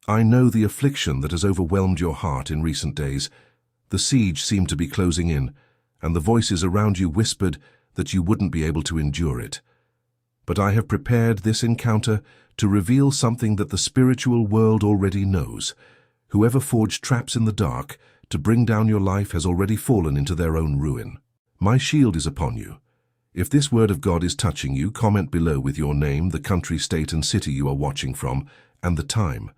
I know the affliction that has overwhelmed your heart in recent days. The siege seemed to be closing in, and the voices around you whispered that you wouldn't be able to endure it. But I have prepared this encounter to reveal something that the spiritual world already knows. Whoever forged traps in the dark to bring down your life has already fallen into their own ruin. My shield is upon you. If this word of God is touching you, comment below with your name, the country, state and city you are watching from, and the time.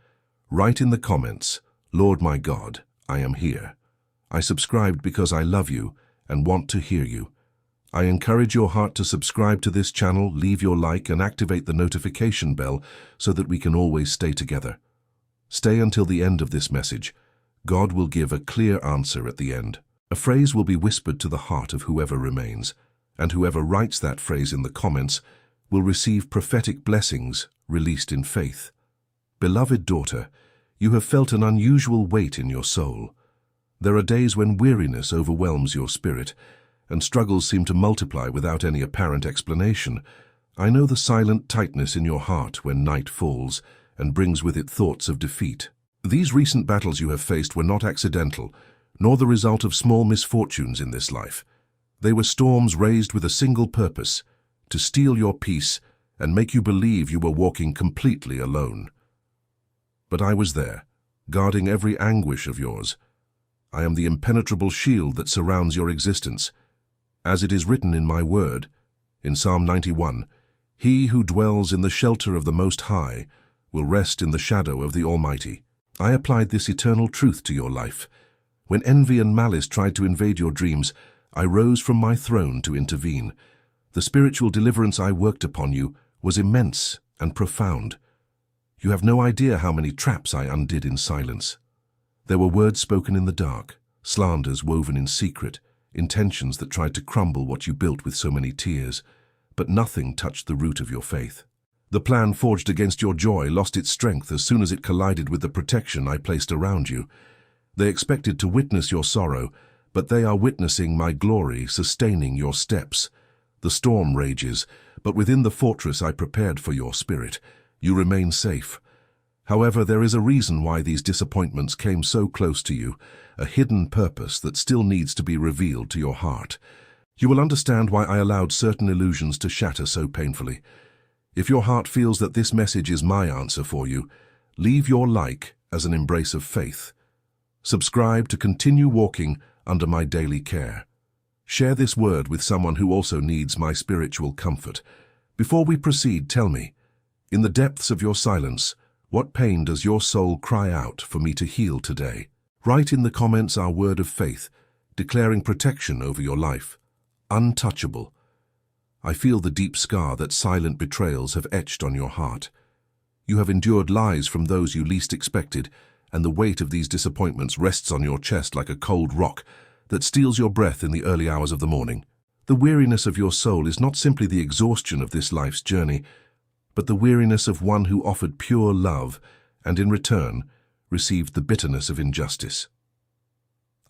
Write in the comments, "Lord my God, I am here. I subscribed because I love you and want to hear you." I encourage your heart to subscribe to this channel, leave your like and activate the notification bell so that we can always stay together. Stay until the end of this message. God will give a clear answer at the end. A phrase will be whispered to the heart of whoever remains, and whoever writes that phrase in the comments will receive prophetic blessings released in faith. Beloved daughter, you have felt an unusual weight in your soul. There are days when weariness overwhelms your spirit, and struggles seem to multiply without any apparent explanation. I know the silent tightness in your heart when night falls and brings with it thoughts of defeat. These recent battles you have faced were not accidental, nor the result of small misfortunes in this life. They were storms raised with a single purpose, to steal your peace and make you believe you were walking completely alone. But I was there, guarding every anguish of yours. I am the impenetrable shield that surrounds your existence. As it is written in my word, in Psalm 91, "He who dwells in the shelter of the Most High will rest in the shadow of the Almighty." I applied this eternal truth to your life. When envy and malice tried to invade your dreams, I rose from my throne to intervene. The spiritual deliverance I worked upon you was immense and profound. You have no idea how many traps I undid in silence. There were words spoken in the dark, slanders woven in secret, intentions that tried to crumble what you built with so many tears, but nothing touched the root of your faith. The plan forged against your joy lost its strength as soon as it collided with the protection I placed around you. They expected to witness your sorrow, but they are witnessing my glory sustaining your steps. The storm rages, but within the fortress I prepared for your spirit, you remain safe. However, there is a reason why these disappointments came so close to you, a hidden purpose that still needs to be revealed to your heart. You will understand why I allowed certain illusions to shatter so painfully. If your heart feels that this message is my answer for you, leave your like as an embrace of faith. Subscribe to continue walking under my daily care. Share this word with someone who also needs my spiritual comfort. Before we proceed, tell me, in the depths of your silence, what pain does your soul cry out for me to heal today? Write in the comments our word of faith, declaring protection over your life. Untouchable. I feel the deep scar that silent betrayals have etched on your heart. You have endured lies from those you least expected, and the weight of these disappointments rests on your chest like a cold rock that steals your breath in the early hours of the morning. The weariness of your soul is not simply the exhaustion of this life's journey, but the weariness of one who offered pure love and in return received the bitterness of injustice.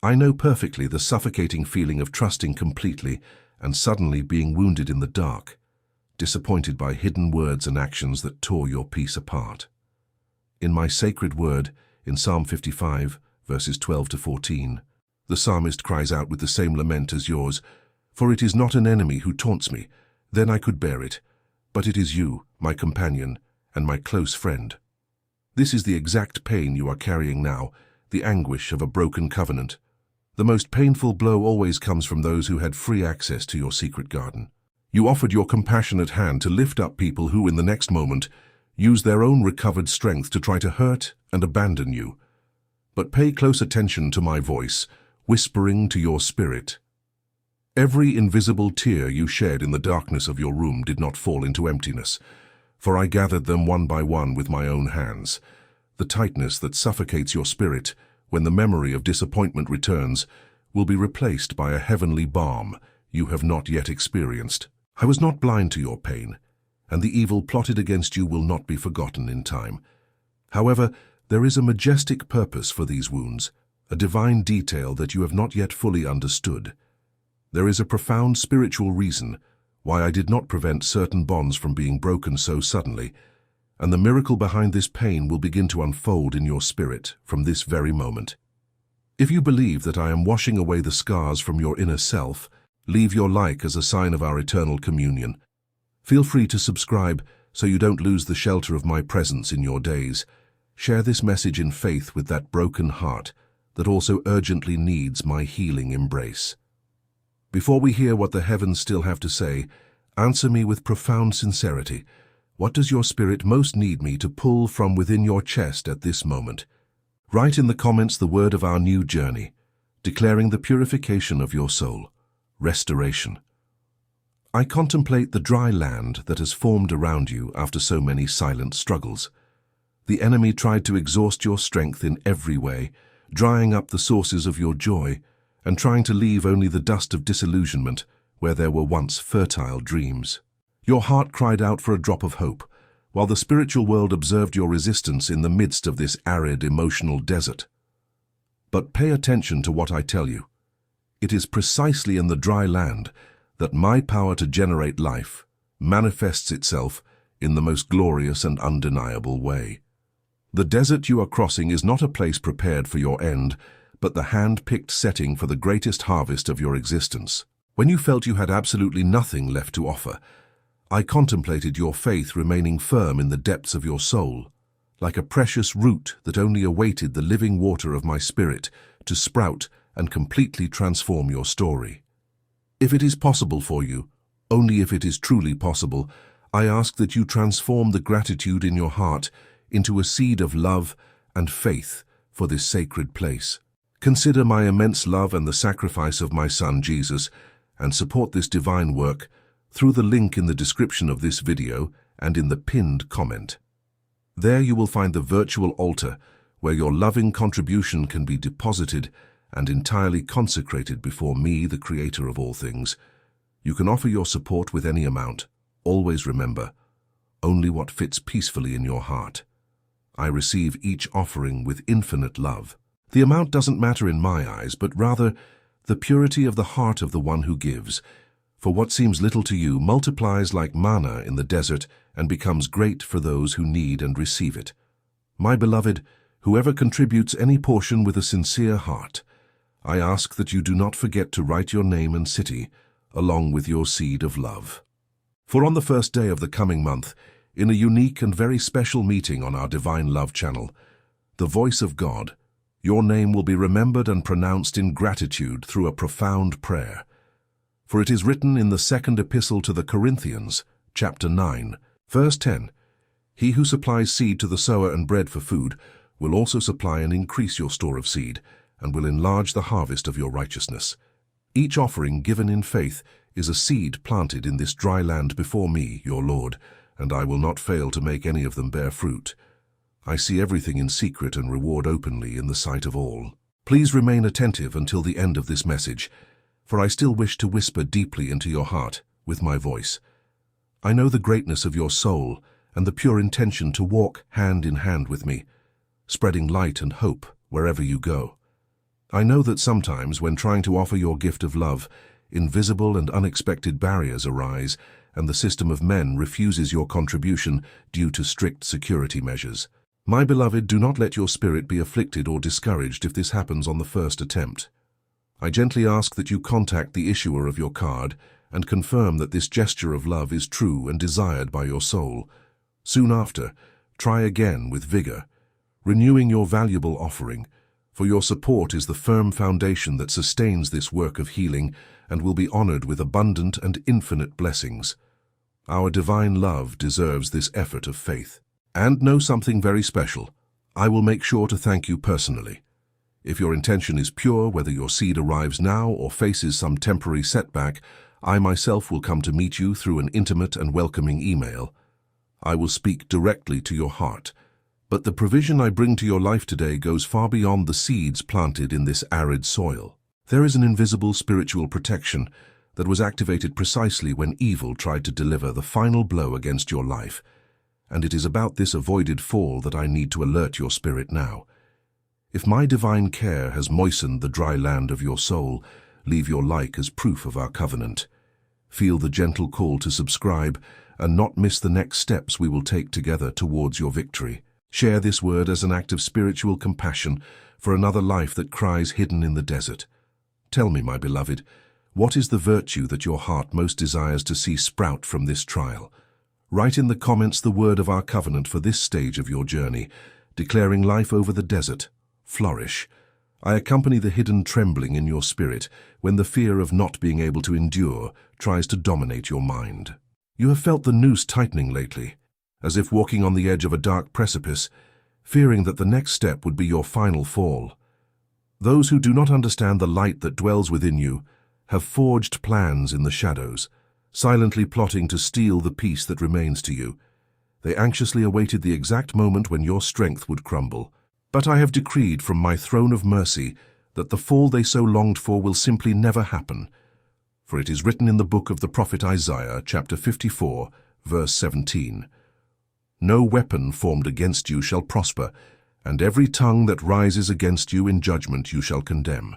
I know perfectly the suffocating feeling of trusting completely and suddenly being wounded in the dark, disappointed by hidden words and actions that tore your peace apart. In my sacred word, in Psalm 55, verses 12 to 14, the psalmist cries out with the same lament as yours, "For it is not an enemy who taunts me, then I could bear it, but it is you, my companion, and my close friend." This is the exact pain you are carrying now, the anguish of a broken covenant. The most painful blow always comes from those who had free access to your secret garden. You offered your compassionate hand to lift up people who, in the next moment, use their own recovered strength to try to hurt and abandon you. But pay close attention to my voice, whispering to your spirit. Every invisible tear you shed in the darkness of your room did not fall into emptiness, for I gathered them one by one with my own hands. The tightness that suffocates your spirit when the memory of disappointment returns will be replaced by a heavenly balm you have not yet experienced. I was not blind to your pain, and the evil plotted against you will not be forgotten in time. However, there is a majestic purpose for these wounds, a divine detail that you have not yet fully understood. There is a profound spiritual reason why I did not prevent certain bonds from being broken so suddenly, and the miracle behind this pain will begin to unfold in your spirit from this very moment. If you believe that I am washing away the scars from your inner self, leave your like as a sign of our eternal communion. Feel free to subscribe so you don't lose the shelter of my presence in your days. Share this message in faith with that broken heart that also urgently needs my healing embrace. Before we hear what the heavens still have to say, answer me with profound sincerity. What does your spirit most need me to pull from within your chest at this moment? Write in the comments the word of our new journey, declaring the purification of your soul, restoration. I contemplate the dry land that has formed around you after so many silent struggles. The enemy tried to exhaust your strength in every way, drying up the sources of your joy and trying to leave only the dust of disillusionment where there were once fertile dreams. Your heart cried out for a drop of hope, while the spiritual world observed your resistance in the midst of this arid emotional desert. But pay attention to what I tell you. It is precisely in the dry land that my power to generate life manifests itself in the most glorious and undeniable way. The desert you are crossing is not a place prepared for your end, but the hand-picked setting for the greatest harvest of your existence. When you felt you had absolutely nothing left to offer, I contemplated your faith remaining firm in the depths of your soul, like a precious root that only awaited the living water of my spirit to sprout and completely transform your story. If it is possible for you, only if it is truly possible, I ask that you transform the gratitude in your heart into a seed of love and faith for this sacred place. Consider my immense love and the sacrifice of my Son Jesus, and support this divine work through the link in the description of this video and in the pinned comment. There you will find the virtual altar where your loving contribution can be deposited and entirely consecrated before me, the Creator of all things. You can offer your support with any amount. Always remember, only what fits peacefully in your heart. I receive each offering with infinite love. The amount doesn't matter in my eyes, but rather the purity of the heart of the one who gives. For what seems little to you multiplies like manna in the desert and becomes great for those who need and receive it. My beloved, whoever contributes any portion with a sincere heart, I ask that you do not forget to write your name and city along with your seed of love. For on the first day of the coming month, in a unique and very special meeting on our Divine Love channel, the voice of God, your name will be remembered and pronounced in gratitude through a profound prayer. For it is written in the second epistle to the Corinthians, chapter 9, verse 10, He who supplies seed to the sower and bread for food will also supply and increase your store of seed, and will enlarge the harvest of your righteousness. Each offering given in faith is a seed planted in this dry land before me, your Lord, and I will not fail to make any of them bear fruit. I see everything in secret and reward openly in the sight of all. Please remain attentive until the end of this message, for I still wish to whisper deeply into your heart with my voice. I know the greatness of your soul and the pure intention to walk hand in hand with me, spreading light and hope wherever you go. I know that sometimes when trying to offer your gift of love, invisible and unexpected barriers arise, and the system of men refuses your contribution due to strict security measures. My beloved, do not let your spirit be afflicted or discouraged if this happens on the first attempt. I gently ask that you contact the issuer of your card and confirm that this gesture of love is true and desired by your soul. Soon after, try again with vigor, renewing your valuable offering, for your support is the firm foundation that sustains this work of healing and will be honored with abundant and infinite blessings. Our divine love deserves this effort of faith. And know something very special. I will make sure to thank you personally. If your intention is pure, whether your seed arrives now or faces some temporary setback, I myself will come to meet you through an intimate and welcoming email. I will speak directly to your heart. But the provision I bring to your life today goes far beyond the seeds planted in this arid soil. There is an invisible spiritual protection that was activated precisely when evil tried to deliver the final blow against your life. And it is about this avoided fall that I need to alert your spirit now. If my divine care has moistened the dry land of your soul, leave your like as proof of our covenant. Feel the gentle call to subscribe and not miss the next steps we will take together towards your victory. Share this word as an act of spiritual compassion for another life that cries hidden in the desert. Tell me, my beloved, what is the virtue that your heart most desires to see sprout from this trial? Write in the comments the word of our covenant for this stage of your journey, declaring life over the desert. Flourish. I accompany the hidden trembling in your spirit when the fear of not being able to endure tries to dominate your mind. You have felt the noose tightening lately, as if walking on the edge of a dark precipice, fearing that the next step would be your final fall. Those who do not understand the light that dwells within you have forged plans in the shadows, silently plotting to steal the peace that remains to you. They anxiously awaited the exact moment when your strength would crumble. But I have decreed from my throne of mercy that the fall they so longed for will simply never happen. For it is written in the book of the prophet Isaiah, chapter 54, verse 17, "No weapon formed against you shall prosper, and every tongue that rises against you in judgment you shall condemn."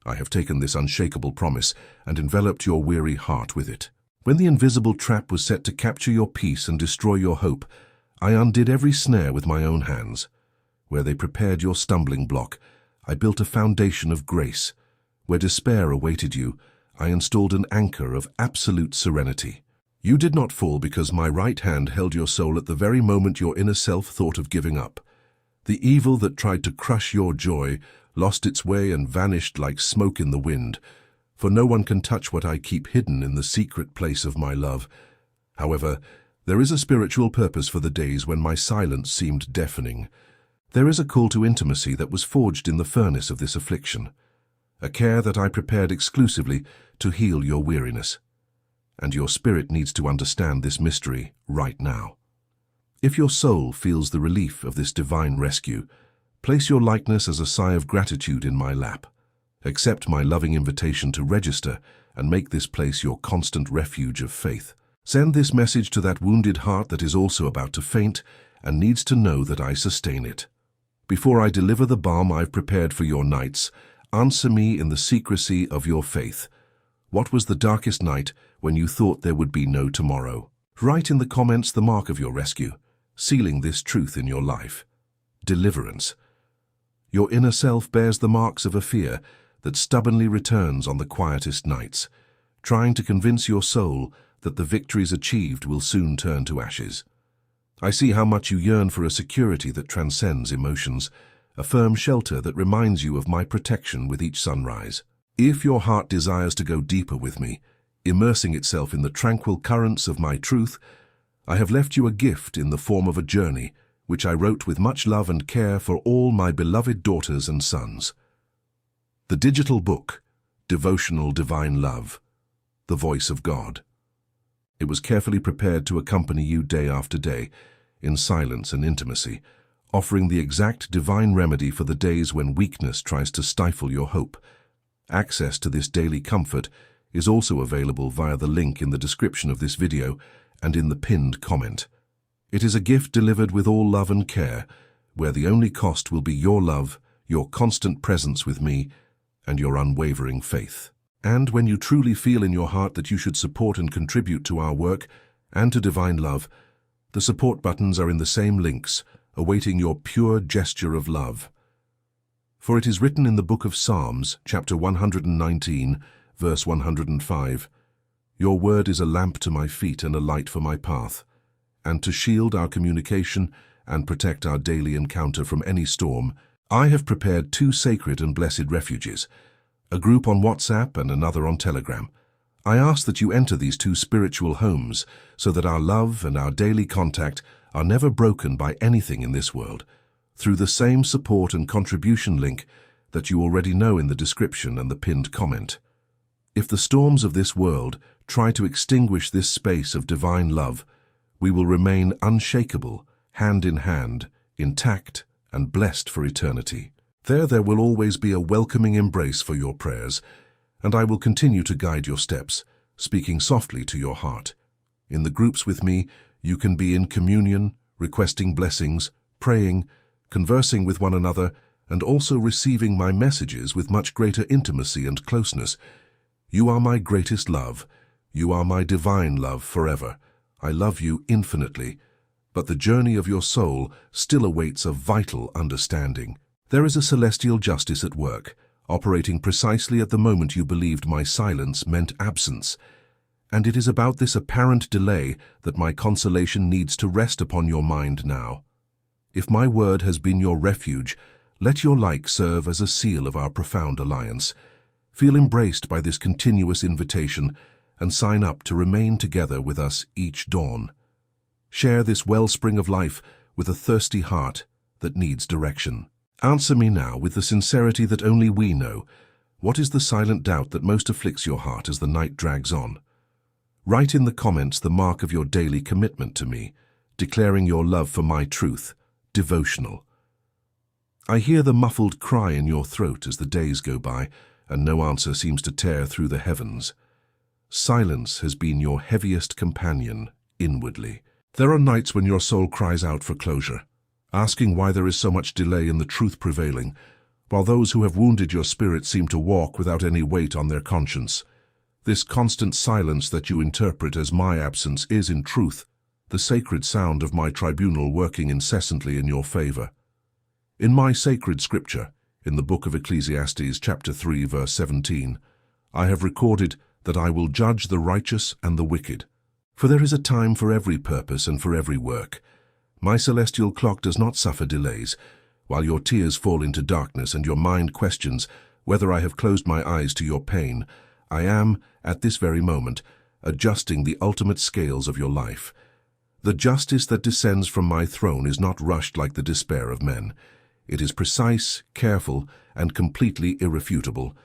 I have taken this unshakable promise and enveloped your weary heart with it. When the invisible trap was set to capture your peace and destroy your hope, I undid every snare with my own hands. Where they prepared your stumbling block, I built a foundation of grace. Where despair awaited you, I installed an anchor of absolute serenity. You did not fall because my right hand held your soul at the very moment your inner self thought of giving up. The evil that tried to crush your joy lost its way and vanished like smoke in the wind, for no one can touch what I keep hidden in the secret place of my love. However, there is a spiritual purpose for the days when my silence seemed deafening. There is a call to intimacy that was forged in the furnace of this affliction, a care that I prepared exclusively to heal your weariness. And your spirit needs to understand this mystery right now. If your soul feels the relief of this divine rescue, place your likeness as a sigh of gratitude in my lap. Accept my loving invitation to register and make this place your constant refuge of faith. Send this message to that wounded heart that is also about to faint and needs to know that I sustain it. Before I deliver the balm I've prepared for your nights, answer me in the secrecy of your faith. What was the darkest night when you thought there would be no tomorrow? Write in the comments the mark of your rescue, sealing this truth in your life. Deliverance. Your inner self bears the marks of a fear that stubbornly returns on the quietest nights, trying to convince your soul that the victories achieved will soon turn to ashes. I see how much you yearn for a security that transcends emotions, a firm shelter that reminds you of my protection with each sunrise. If your heart desires to go deeper with me, immersing itself in the tranquil currents of my truth, I have left you a gift in the form of a journey, which I wrote with much love and care for all my beloved daughters and sons. The digital book, Devotional Divine Love, The Voice of God. It was carefully prepared to accompany you day after day, in silence and intimacy, offering the exact divine remedy for the days when weakness tries to stifle your hope. Access to this daily comfort is also available via the link in the description of this video and in the pinned comment. It is a gift delivered with all love and care, where the only cost will be your love, your constant presence with me, and your unwavering faith. And when you truly feel in your heart that you should support and contribute to our work and to divine love, the support buttons are in the same links, awaiting your pure gesture of love. For it is written in the book of Psalms, chapter 119, verse 105, "Your word is a lamp to my feet and a light for my path," and to shield our communication and protect our daily encounter from any storm, I have prepared two sacred and blessed refuges, a group on WhatsApp and another on Telegram. I ask that you enter these two spiritual homes so that our love and our daily contact are never broken by anything in this world, through the same support and contribution link that you already know in the description and the pinned comment. If the storms of this world try to extinguish this space of divine love, we will remain unshakable, hand in hand, intact and blessed for eternity. There will always be a welcoming embrace for your prayers, and I will continue to guide your steps, speaking softly to your heart. In the groups with me, you can be in communion, requesting blessings, praying, conversing with one another, and also receiving my messages with much greater intimacy and closeness. You are my greatest love. You are my divine love forever. I love you infinitely, but the journey of your soul still awaits a vital understanding. There is a celestial justice at work, operating precisely at the moment you believed my silence meant absence. And it is about this apparent delay that my consolation needs to rest upon your mind now. If my word has been your refuge, let your like serve as a seal of our profound alliance. Feel embraced by this continuous invitation and sign up to remain together with us each dawn. Share this wellspring of life with a thirsty heart that needs direction. Answer me now with the sincerity that only we know. What is the silent doubt that most afflicts your heart as the night drags on? Write in the comments the mark of your daily commitment to me, declaring your love for my truth, devotional. I hear the muffled cry in your throat as the days go by, and no answer seems to tear through the heavens. Silence has been your heaviest companion inwardly. There are nights when your soul cries out for closure, asking why there is so much delay in the truth prevailing, while those who have wounded your spirit seem to walk without any weight on their conscience. This constant silence that you interpret as my absence is, in truth, the sacred sound of my tribunal working incessantly in your favor. In my sacred scripture, in the book of Ecclesiastes, chapter 3, verse 17, I have recorded that I will judge the righteous and the wicked. For there is a time for every purpose and for every work. My celestial clock does not suffer delays, while your tears fall into darkness and your mind questions whether I have closed my eyes to your pain. I am, at this very moment, adjusting the ultimate scales of your life. The justice that descends from my throne is not rushed like the despair of men. It is precise, careful, and completely irrefutable.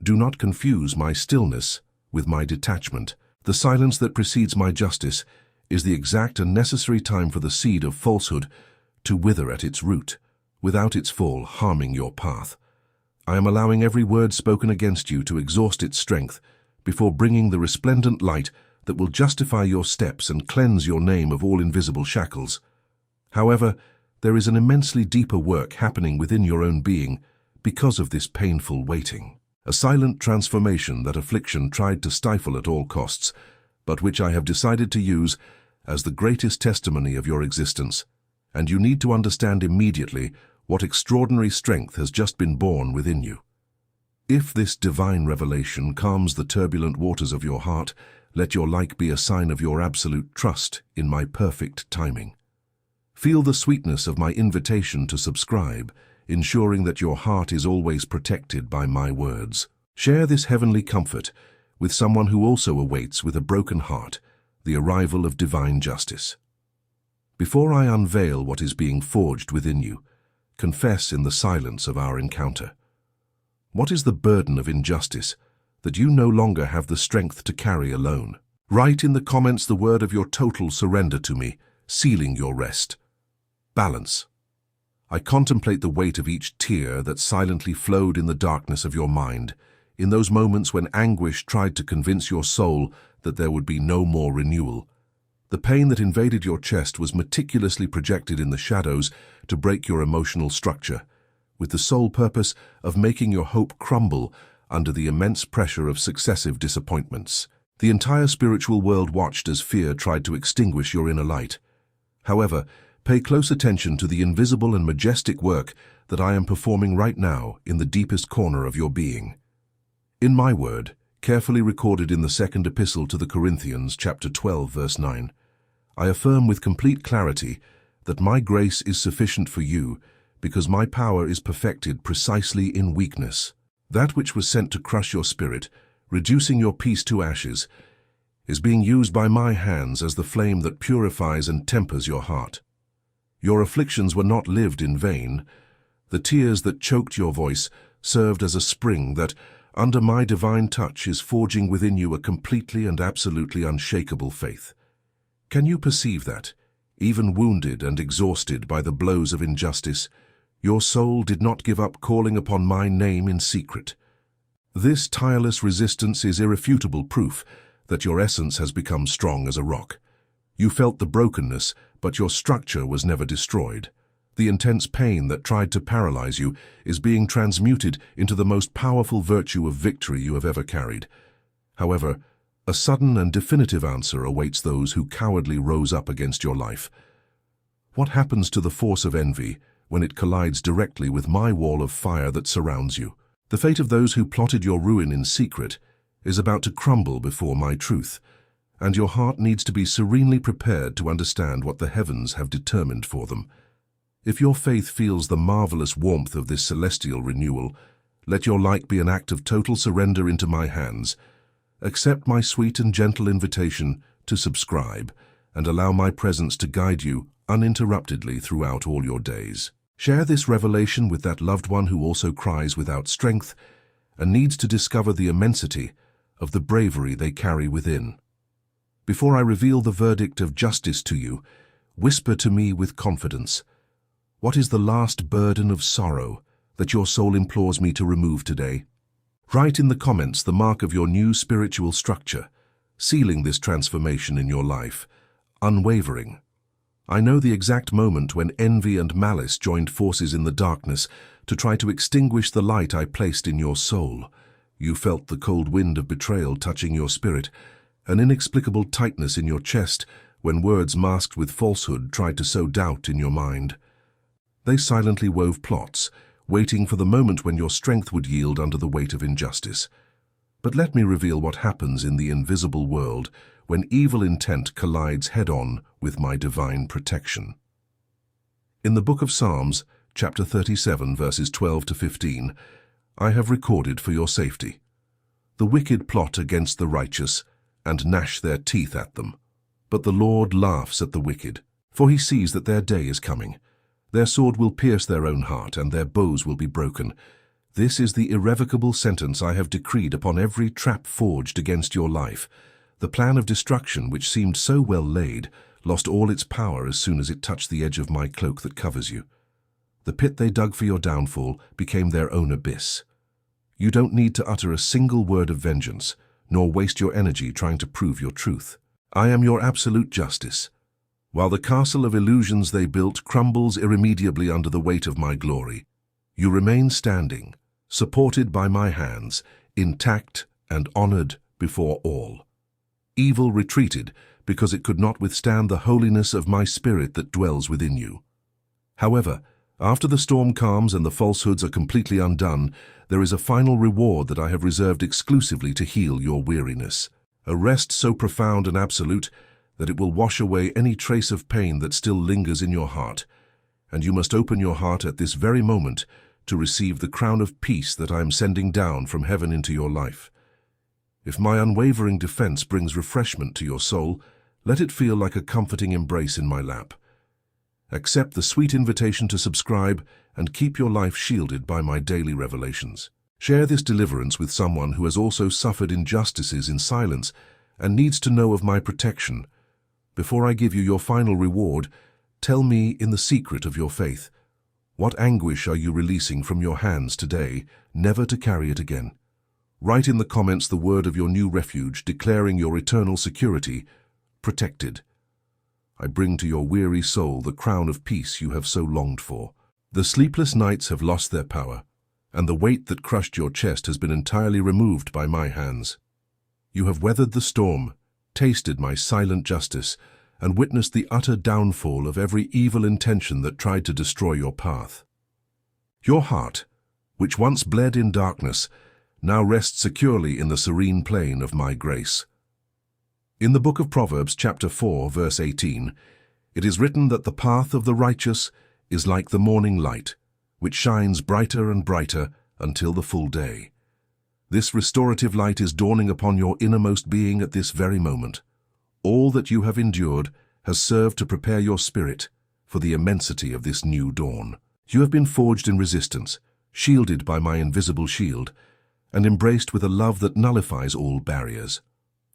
Do not confuse my stillness with my detachment. The silence that precedes my justice is the exact and necessary time for the seed of falsehood to wither at its root, without its fall harming your path. I am allowing every word spoken against you to exhaust its strength before bringing the resplendent light that will justify your steps and cleanse your name of all invisible shackles. However, there is an immensely deeper work happening within your own being because of this painful waiting. A silent transformation that affliction tried to stifle at all costs, but which I have decided to use as the greatest testimony of your existence. And you need to understand immediately what extraordinary strength has just been born within you. If this divine revelation calms the turbulent waters of your heart, let your like be a sign of your absolute trust in my perfect timing. Feel the sweetness of my invitation to subscribe, ensuring that your heart is always protected by my words. Share this heavenly comfort with someone who also awaits with a broken heart the arrival of divine justice. Before I unveil what is being forged within you, confess in the silence of our encounter. What is the burden of injustice that you no longer have the strength to carry alone? Write in the comments the word of your total surrender to me, sealing your rest. Balance. I contemplate the weight of each tear that silently flowed in the darkness of your mind, in those moments when anguish tried to convince your soul that there would be no more renewal. The pain that invaded your chest was meticulously projected in the shadows to break your emotional structure, with the sole purpose of making your hope crumble under the immense pressure of successive disappointments. The entire spiritual world watched as fear tried to extinguish your inner light. However, pay close attention to the invisible and majestic work that I am performing right now in the deepest corner of your being. In my word, carefully recorded in the second epistle to the Corinthians, chapter 12, verse 9, I affirm with complete clarity that my grace is sufficient for you because my power is perfected precisely in weakness. That which was sent to crush your spirit, reducing your peace to ashes, is being used by my hands as the flame that purifies and tempers your heart. Your afflictions were not lived in vain. The tears that choked your voice served as a spring that, under my divine touch, is forging within you a completely and absolutely unshakable faith. Can you perceive that, even wounded and exhausted by the blows of injustice, your soul did not give up calling upon my name in secret? This tireless resistance is irrefutable proof that your essence has become strong as a rock. You felt the brokenness, but your structure was never destroyed. The intense pain that tried to paralyze you is being transmuted into the most powerful virtue of victory you have ever carried. However, A sudden and definitive answer awaits those who cowardly rose up against your life. What happens to the force of envy when it collides directly with my wall of fire that surrounds you? The fate of those who plotted your ruin in secret is about to crumble before my truth, and your heart needs to be serenely prepared to understand what the heavens have determined for them. If your faith feels the marvelous warmth of this celestial renewal, let your light be an act of total surrender into my hands. Accept my sweet and gentle invitation to subscribe and allow my presence to guide you uninterruptedly throughout all your days. Share this revelation with that loved one who also cries without strength and needs to discover the immensity of the bravery they carry within. Before I reveal the verdict of justice to you, whisper to me with confidence, what is the last burden of sorrow that your soul implores me to remove today? Write in the comments the mark of your new spiritual structure, sealing this transformation in your life, unwavering. I know the exact moment when envy and malice joined forces in the darkness to try to extinguish the light I placed in your soul. You felt the cold wind of betrayal touching your spirit, an inexplicable tightness in your chest when words masked with falsehood tried to sow doubt in your mind. They silently wove plots, waiting for the moment when your strength would yield under the weight of injustice. But let me reveal what happens in the invisible world when evil intent collides head-on with my divine protection. In the book of Psalms, chapter 37, verses 12 to 15, I have recorded for your safety. The wicked plot against the righteous and gnash their teeth at them. But the Lord laughs at the wicked, for he sees that their day is coming. Their sword will pierce their own heart, and their bows will be broken. This is the irrevocable sentence I have decreed upon every trap forged against your life. The plan of destruction, which seemed so well laid, lost all its power as soon as it touched the edge of my cloak that covers you. The pit they dug for your downfall became their own abyss. You don't need to utter a single word of vengeance, nor waste your energy trying to prove your truth. I am your absolute justice. While the castle of illusions they built crumbles irremediably under the weight of my glory, you remain standing, supported by my hands, intact and honored before all. Evil retreated because it could not withstand the holiness of my spirit that dwells within you. However, after the storm calms and the falsehoods are completely undone, there is a final reward that I have reserved exclusively to heal your weariness. A rest so profound and absolute that it will wash away any trace of pain that still lingers in your heart, and you must open your heart at this very moment to receive the crown of peace that I am sending down from heaven into your life. If my unwavering defense brings refreshment to your soul, let it feel like a comforting embrace in my lap. Accept the sweet invitation to subscribe and keep your life shielded by my daily revelations. Share this deliverance with someone who has also suffered injustices in silence and needs to know of my protection. Before I give you your final reward, tell me in the secret of your faith, what anguish are you releasing from your hands today, never to carry it again? Write in the comments the word of your new refuge, declaring your eternal security, protected. I bring to your weary soul the crown of peace you have so longed for. The sleepless nights have lost their power, and the weight that crushed your chest has been entirely removed by my hands. You have weathered the storm, tasted my silent justice, and witnessed the utter downfall of every evil intention that tried to destroy your path. Your heart, which once bled in darkness, now rests securely in the serene plain of my grace. In the book of Proverbs, chapter 4, verse 18, it is written that the path of the righteous is like the morning light, which shines brighter and brighter until the full day. This restorative light is dawning upon your innermost being at this very moment. All that you have endured has served to prepare your spirit for the immensity of this new dawn. You have been forged in resistance, shielded by my invisible shield, and embraced with a love that nullifies all barriers.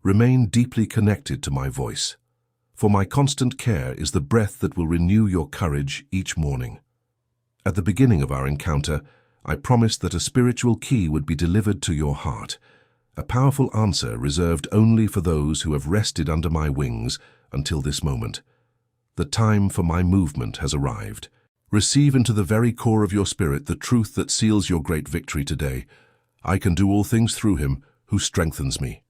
Remain deeply connected to my voice, for my constant care is the breath that will renew your courage each morning. At the beginning of our encounter, I promised that a spiritual key would be delivered to your heart, a powerful answer reserved only for those who have rested under my wings until this moment. The time for my movement has arrived. Receive into the very core of your spirit the truth that seals your great victory today. I can do all things through him who strengthens me.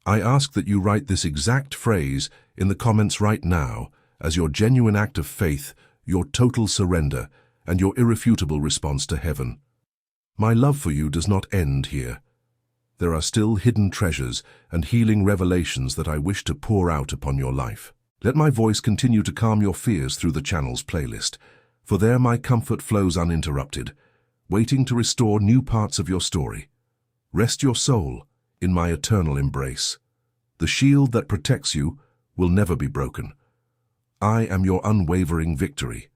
I ask that you write this exact phrase in the comments right now as your genuine act of faith, your total surrender, and your irrefutable response to heaven. My love for you does not end here. There are still hidden treasures and healing revelations that I wish to pour out upon your life. Let my voice continue to calm your fears through the channel's playlist, for there my comfort flows uninterrupted, waiting to restore new parts of your story. Rest your soul in my eternal embrace. The shield that protects you will never be broken. I am your unwavering victory.